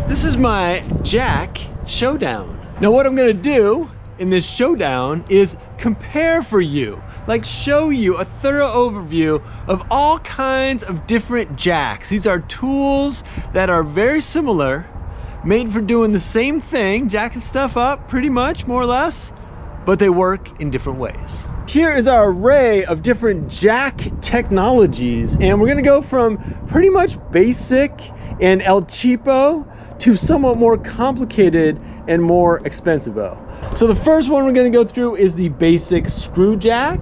This is my Jack Showdown. Now what I'm gonna do in this showdown is compare for you, like show you a thorough overview of all kinds of different jacks. These are tools that are very similar, made for doing the same thing, jacking stuff up pretty much, more or less, but they work in different ways. Here is our array of different jack technologies, and we're gonna go from pretty much basic and El Cheapo to somewhat more complicated and more expensive. So the first one we're going to go through is the basic screw jack.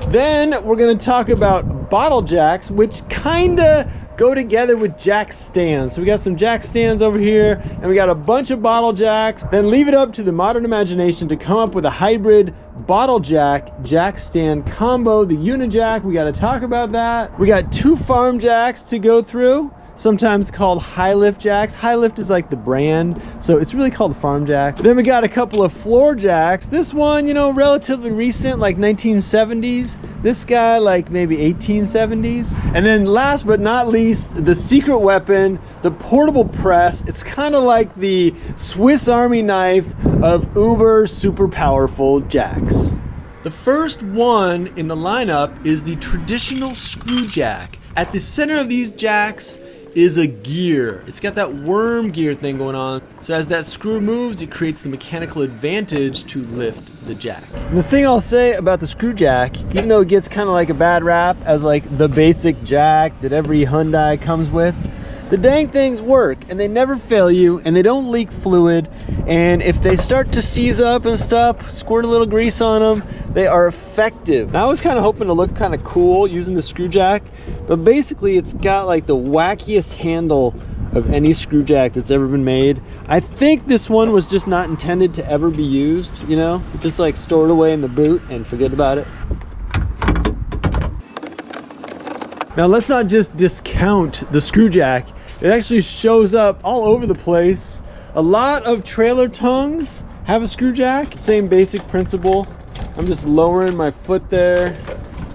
Then we're going to talk about bottle jacks, which kind of go together with jack stands. So we got some jack stands over here, and we got a bunch of bottle jacks. Then leave it up to the modern imagination to come up with a hybrid bottle jack stand combo, the Uni Jack. We got to talk about that. We got two farm jacks to go through, sometimes called high lift jacks. High lift is like the brand, so it's really called the farm jack. Then we got a couple of floor jacks. This one, you know, relatively recent, like 1970s. This guy, like maybe 1870s. And then last but not least, the secret weapon, the portable press. It's kind of like the Swiss Army knife of uber super powerful jacks. The first one in the lineup is the traditional screw jack. At the center of these jacks is a gear. It's got that worm gear thing going on. So as that screw moves, it creates the mechanical advantage to lift the jack. The thing I'll say about the screw jack, even though it gets kind of like a bad rap as like the basic jack that every Hyundai comes with, the dang things work and they never fail you and they don't leak fluid. And if they start to seize up and stuff, squirt a little grease on them, they are effective. Now, I was kind of hoping to look kind of cool using the screw jack, but basically it's got like the wackiest handle of any screw jack that's ever been made. I think this one was just not intended to ever be used, you know, just like store it away in the boot and forget about it. Now let's not just discount the screw jack. It actually shows up all over the place. A lot of trailer tongues have a screw jack. Same basic principle. I'm just lowering my foot there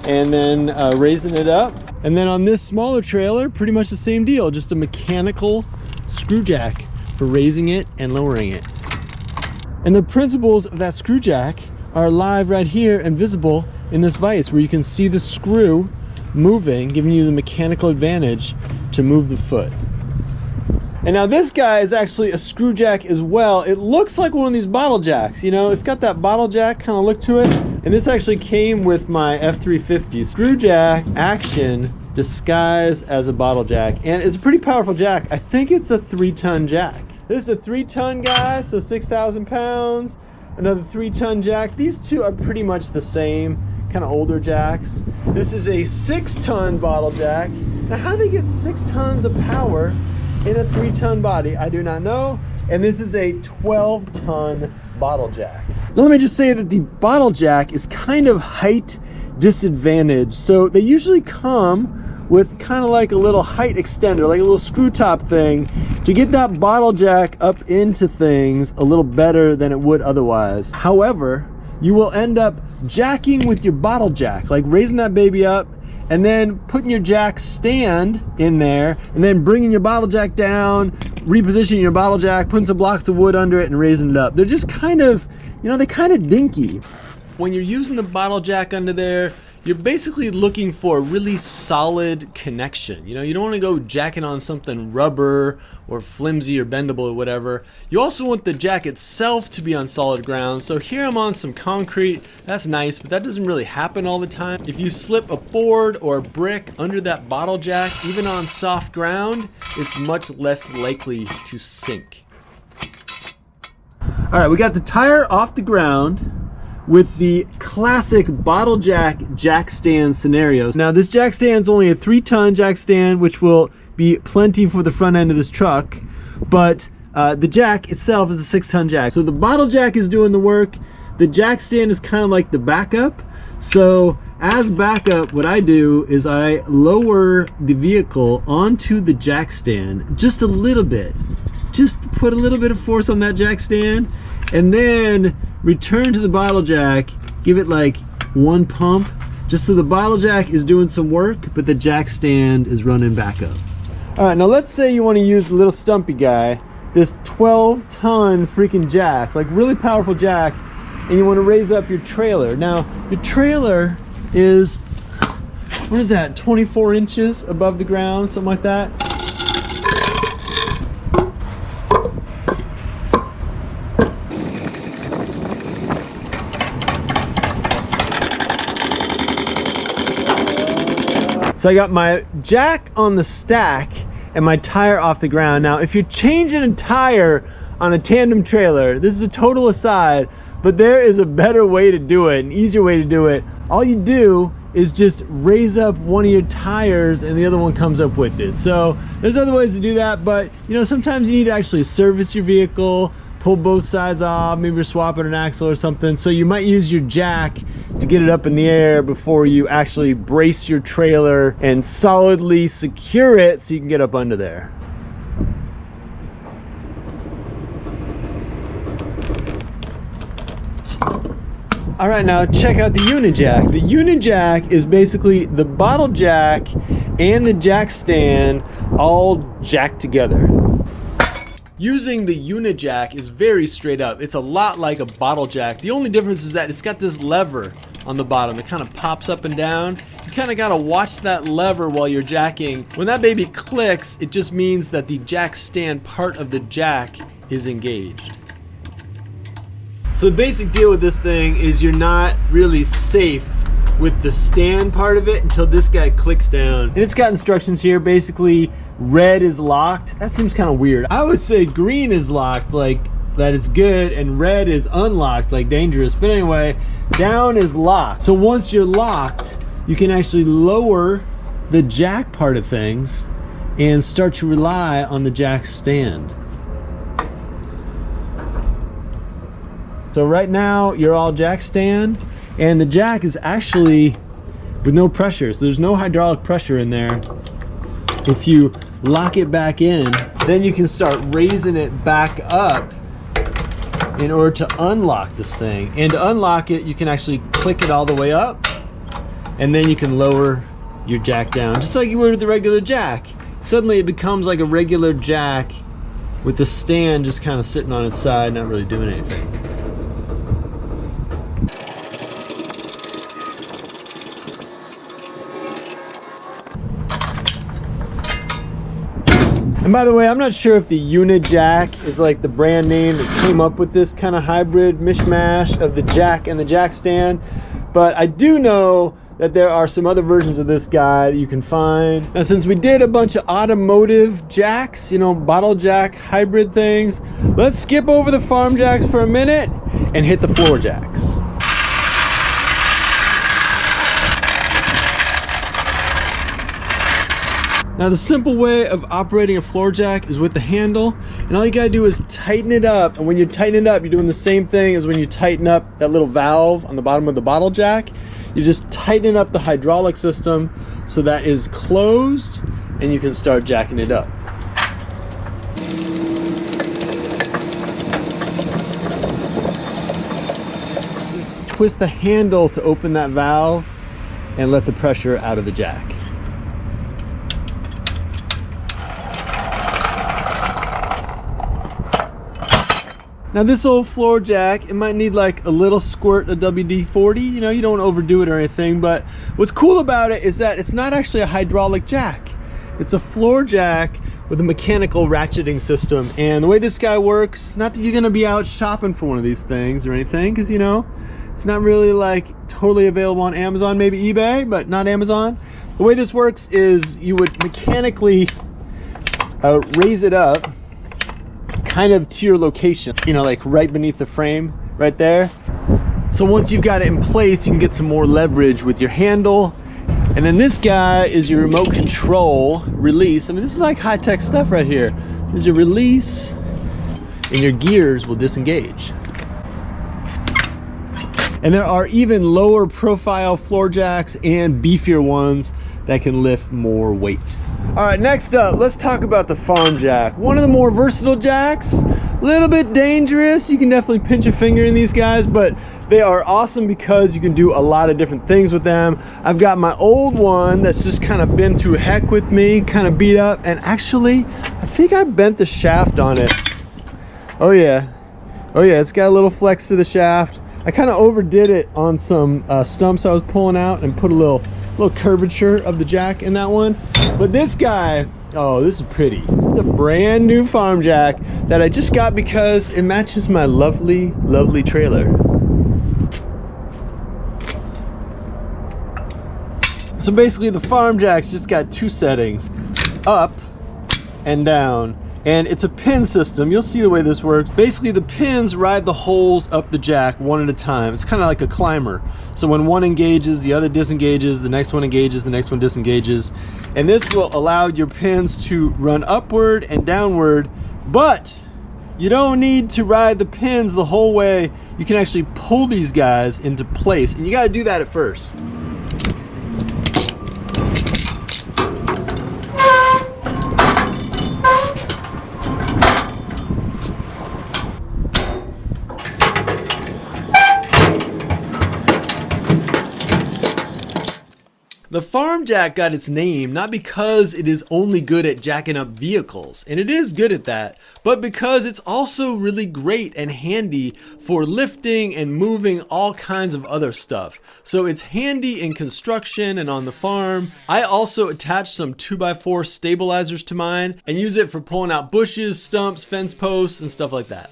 and then raising it up. And then on this smaller trailer, pretty much the same deal. Just a mechanical screw jack for raising it and lowering it. And the principles of that screw jack are live right here and visible in this vise, where you can see the screw moving, giving you the mechanical advantage to move the foot. And now this guy is actually a screw jack as well. It looks like one of these bottle jacks, you know, it's got that bottle jack kind of look to it. And this actually came with my F350. Screw jack action disguised as a bottle jack. And it's a pretty powerful jack. I think it's a 3-ton jack. This is a 3-ton guy, so 6,000 pounds. Another 3-ton jack. These two are pretty much the same, kind of older jacks. This is a 6-ton bottle jack. Now how do they get 6 tons of power in a 3-ton body? I do not know. And this is a 12-ton bottle jack. Now let me just say that the bottle jack is kind of height disadvantaged. So they usually come with kind of like a little height extender, like a little screw top thing, to get that bottle jack up into things a little better than it would otherwise. However, you will end up jacking with your bottle jack, like raising that baby up and then putting your jack stand in there and then bringing your bottle jack down, repositioning your bottle jack, putting some blocks of wood under it and raising it up. They're just kind of, you know, they're kind of dinky. When you're using the bottle jack under there, you're basically looking for a really solid connection. You know, you don't want to go jacking on something rubber or flimsy or bendable or whatever. You also want the jack itself to be on solid ground. So here I'm on some concrete. That's nice, but that doesn't really happen all the time. If you slip a board or a brick under that bottle jack, even on soft ground, it's much less likely to sink. All right, we got the tire off the ground with the classic bottle jack stand scenarios. Now this jack stand's only a 3-ton jack stand, which will be plenty for the front end of this truck, but the jack itself is a 6-ton jack. So the bottle jack is doing the work. The jack stand is kind of like the backup. So as backup, what I do is I lower the vehicle onto the jack stand just a little bit. Just put a little bit of force on that jack stand and then return to the bottle jack, give it like 1 pump, just so the bottle jack is doing some work, but the jack stand is running back up. All right, now let's say you want to use a little stumpy guy this 12-ton freaking jack, like really powerful jack, and you want to raise up your trailer. Now, your trailer is, what is that, 24 inches above the ground, something like that? So I got my jack on the stack and my tire off the ground. Now, if you're changing a tire on a tandem trailer, this is a total aside, but there is a better way to do it, an easier way to do it. All you do is just raise up one of your tires and the other one comes up with it. So there's other ways to do that, but you know, sometimes you need to actually service your vehicle, pull both sides off, maybe you're swapping an axle or something. So you might use your jack to get it up in the air before you actually brace your trailer and solidly secure it so you can get up under there. All right, now check out the Uni Jack. The Uni Jack is basically the bottle jack and the jack stand all jacked together. Using the Uni Jack is very straight up. It's a lot like a bottle jack. The only difference is that it's got this lever on the bottom. It kind of pops up and down. You kind of got to watch that lever while you're jacking. When that baby clicks, it just means that the jack stand part of the jack is engaged. So the basic deal with this thing is you're not really safe with the stand part of it until this guy clicks down. And it's got instructions here. Basically, red is locked. That seems kind of weird. I would say green is locked, like that it's good, and red is unlocked, like dangerous. But anyway, down is locked. So once you're locked, you can actually lower the jack part of things and start to rely on the jack stand. So right now you're all jack stand, and the jack is actually with no pressure, so there's no hydraulic pressure in there. If you lock it back in, then you can start raising it back up in order to unlock this thing. And to unlock it, you can actually click it all the way up, and then you can lower your jack down, just like you would with the regular jack. Suddenly it becomes like a regular jack with the stand just kind of sitting on its side, not really doing anything. And by the way, I'm not sure if the Uni Jack is like the brand name that came up with this kind of hybrid mishmash of the jack and the jack stand, but I do know that there are some other versions of this guy that you can find. Now, since we did a bunch of automotive jacks, you know, bottle jack hybrid things, let's skip over the farm jacks for a minute and hit the floor jacks. Now, the simple way of operating a floor jack is with the handle, and all you gotta do is tighten it up. And when you tighten it up, you're doing the same thing as when you tighten up that little valve on the bottom of the bottle jack. You just tighten up the hydraulic system so that is closed, and you can start jacking it up. Just twist the handle to open that valve and let the pressure out of the jack. Now this old floor jack, it might need like a little squirt of WD-40, you know, you don't want to overdo it or anything, but what's cool about it is that it's not actually a hydraulic jack. It's a floor jack with a mechanical ratcheting system. And the way this guy works, not that you're going to be out shopping for one of these things or anything, because you know, it's not really like totally available on Amazon, maybe eBay, but not Amazon. The way this works is you would mechanically raise it up kind of to your location, you know, like right beneath the frame right there. So once you've got it in place, you can get some more leverage with your handle. And then this guy is your remote control release. I mean, this is like high-tech stuff right here. This is your release, and your gears will disengage. And there are even lower profile floor jacks and beefier ones that can lift more weight. All right, next up, let's talk about the farm jack. One of the more versatile jacks, a little bit dangerous. You can definitely pinch a finger in these guys, but they are awesome because you can do a lot of different things with them. I've got my old one that's just kind of been through heck with me, kind of beat up, and actually, I think I bent the shaft on it Oh yeah. Oh yeah, it's got a little flex to the shaft. I kind of overdid it on some stumps I was pulling out and put a little curvature of the jack in that one. But this guy, oh, this is pretty. It's a brand new farm jack that I just got because it matches my lovely, lovely trailer. So basically the farm jack's just got two settings, up and down. And it's a pin system. You'll see the way this works. Basically the pins ride the holes up the jack one at a time. It's kind of like a climber. So when one engages, the other disengages, the next one engages, the next one disengages. And this will allow your pins to run upward and downward, but you don't need to ride the pins the whole way. You can actually pull these guys into place, and you gotta do that at first. The farm jack got its name not because it is only good at jacking up vehicles, and it is good at that, but because it's also really great and handy for lifting and moving all kinds of other stuff. So it's handy in construction and on the farm. I also attach some 2x4 stabilizers to mine and use it for pulling out bushes, stumps, fence posts, and stuff like that.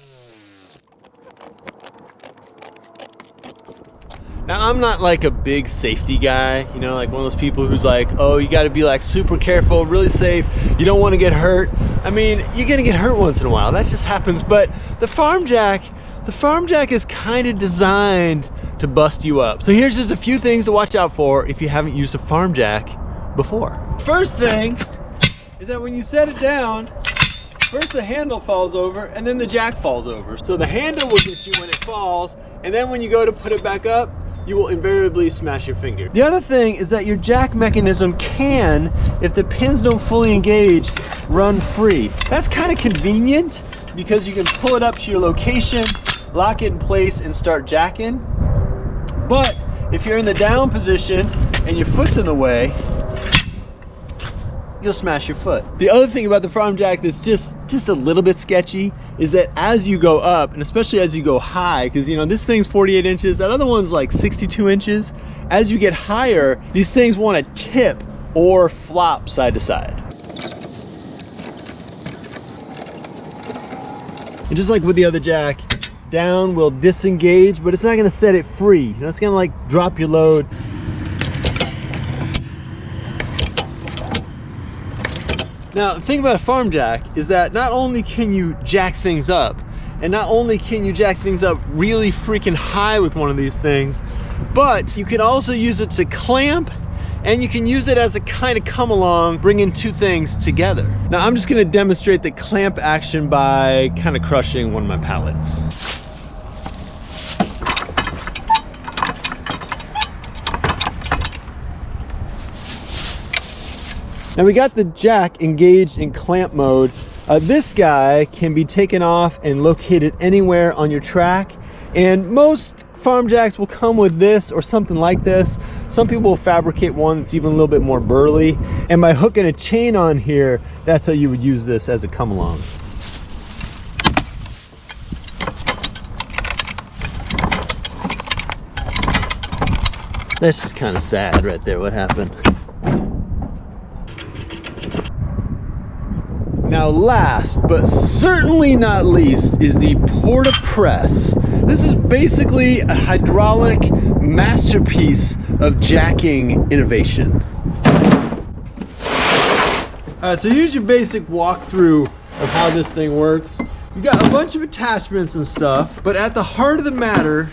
Now, I'm not like a big safety guy, you know, like one of those people who's like, oh, you got to be like super careful, really safe. You don't want to get hurt. I mean, you're going to get hurt once in a while. That just happens. But the farm jack is kind of designed to bust you up. So here's just a few things to watch out for if you haven't used a farm jack before. First thing is that when you set it down, first the handle falls over and then the jack falls over. So the handle will get you when it falls, and then when you go to put it back up, you will invariably smash your finger. The other thing is that your jack mechanism can, if the pins don't fully engage, run free. That's kind of convenient because you can pull it up to your location, lock it in place, and start jacking. But if you're in the down position and your foot's in the way, you'll smash your foot. The other thing about the farm jack that's just a little bit sketchy is that as you go up, and especially as you go high, because you know this thing's 48 inches, that other one's like 62 inches. As you get higher, these things want to tip or flop side to side. And just like with the other jack, down will disengage, but it's not going to set it free. You know, it's going to like drop your load. Now, the thing about a farm jack is that not only can you jack things up, and not only can you jack things up really freaking high with one of these things, but you can also use it to clamp, and you can use it as a kind of come along, bringing two things together. Now, I'm just gonna demonstrate the clamp action by kind of crushing one of my pallets. Now we got the jack engaged in clamp mode. This guy can be taken off and located anywhere on your track, and most farm jacks will come with this or something like this. Some people will fabricate one that's even a little bit more burly, and by hooking a chain on here, that's how you would use this as a come along. That's just kind of sad right there, what happened. Now last, but certainly not least, is the porta press. This is basically a hydraulic masterpiece of jacking innovation. Alright, so here's your basic walkthrough of how this thing works. You've got a bunch of attachments and stuff, but at the heart of the matter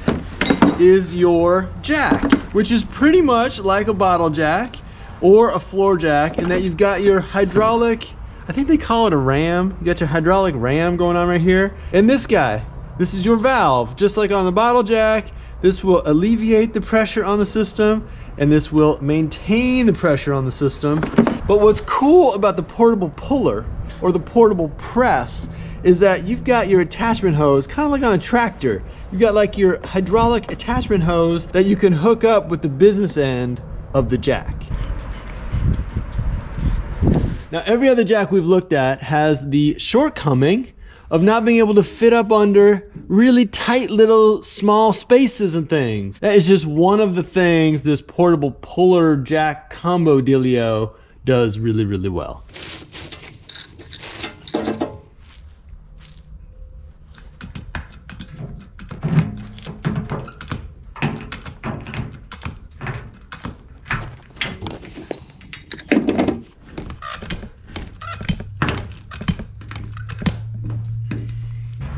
is your jack, which is pretty much like a bottle jack or a floor jack in that you've got your hydraulic, I think they call it a ram. You got your hydraulic ram going on right here. And this guy, this is your valve. Just like on the bottle jack, this will alleviate the pressure on the system, and this will maintain the pressure on the system. But what's cool about the portable puller or the portable press is that you've got your attachment hose, kind of like on a tractor. You've got like your hydraulic attachment hose that you can hook up with the business end of the jack. Now, every other jack we've looked at has the shortcoming of not being able to fit up under really tight little small spaces and things. That is just one of the things this portable puller jack combo dealio does really, really well.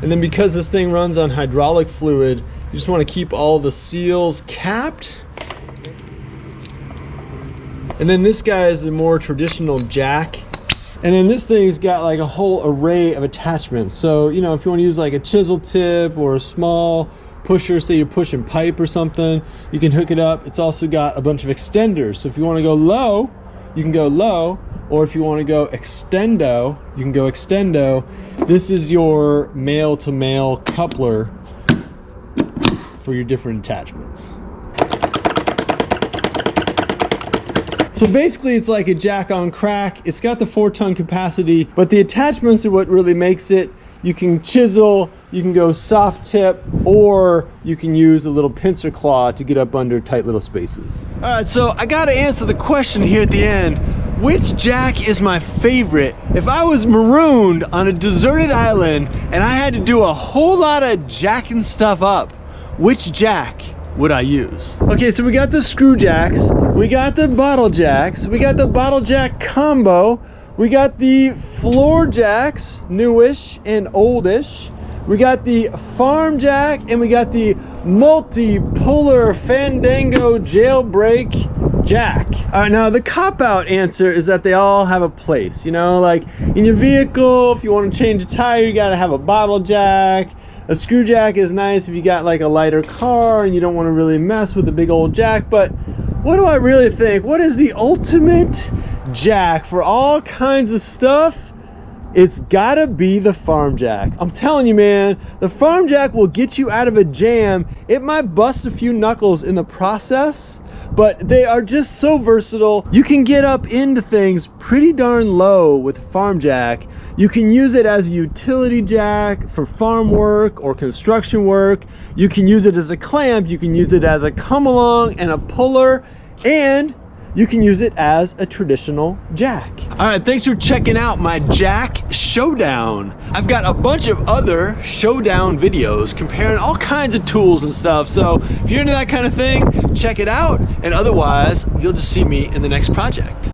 And then because this thing runs on hydraulic fluid, you just want to keep all the seals capped. And then this guy is the more traditional jack. And then this thing's got like a whole array of attachments. So, you know, if you want to use like a chisel tip or a small pusher, say you're pushing pipe or something, you can hook it up. It's also got a bunch of extenders. So if you want to go low, you can go low. Or if you want to go extendo, you can go extendo. This is your male-to-male coupler for your different attachments. So basically it's like a jack on crack. It's got the 4-ton capacity, but the attachments are what really makes it. You can chisel, you can go soft tip, or you can use a little pincer claw to get up under tight little spaces. All right, so I gotta answer the question here at the end. Which jack is my favorite? If I was marooned on a deserted island and I had to do a whole lot of jacking stuff up, which jack would I use? Okay, so we got the screw jacks, we got the bottle jacks, we got the bottle jack combo, we got the floor jacks, newish and oldish, we got the farm jack, and we got the multi-puller Fandango jailbreak jack. All right, now the cop-out answer is that they all have a place. You know, like in your vehicle, if you want to change a tire, you got to have a bottle jack. A screw jack is nice if you got like a lighter car and you don't want to really mess with a big old jack. But what do I really think? What is the ultimate jack for all kinds of stuff? It's gotta be the farm jack. I'm telling you, man, the farm jack will get you out of a jam. It might bust a few knuckles in the process, but they are just so versatile. You can get up into things pretty darn low with farm jack. You can use it as a utility jack for farm work or construction work. You can use it as a clamp. You can use it as a come along and a puller, and you can use it as a traditional jack. All right, thanks for checking out my Jack Showdown. I've got a bunch of other Showdown videos comparing all kinds of tools and stuff. So if you're into that kind of thing, check it out. And otherwise, you'll just see me in the next project.